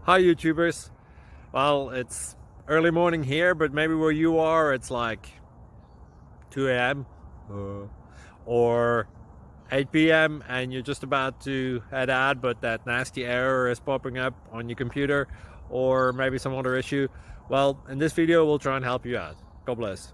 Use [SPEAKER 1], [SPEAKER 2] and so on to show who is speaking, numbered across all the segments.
[SPEAKER 1] Hi YouTubers. Well, it's early morning here, but maybe where you are it's like 2 a.m. or 8 p.m. and you're just about to head out, but that nasty error is popping up on your computer, or maybe some other issue. Well, in this video we'll try and help you out. God bless.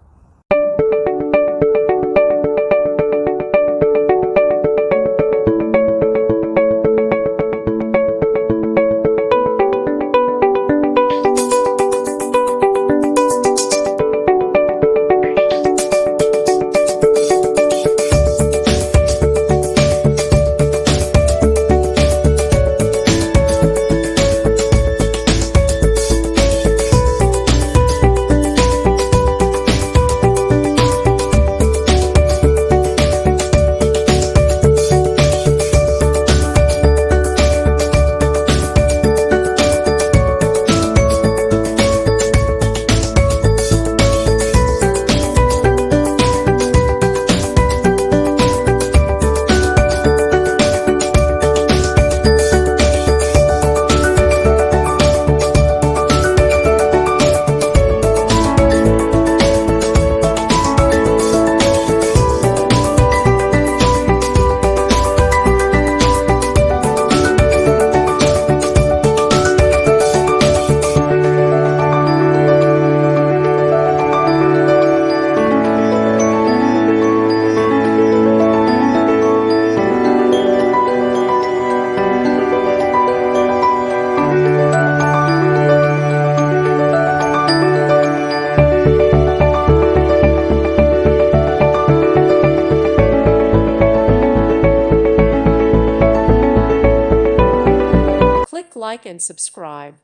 [SPEAKER 2] Click like and subscribe.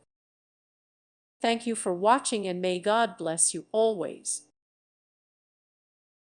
[SPEAKER 2] Thank you for watching, and may God bless you always.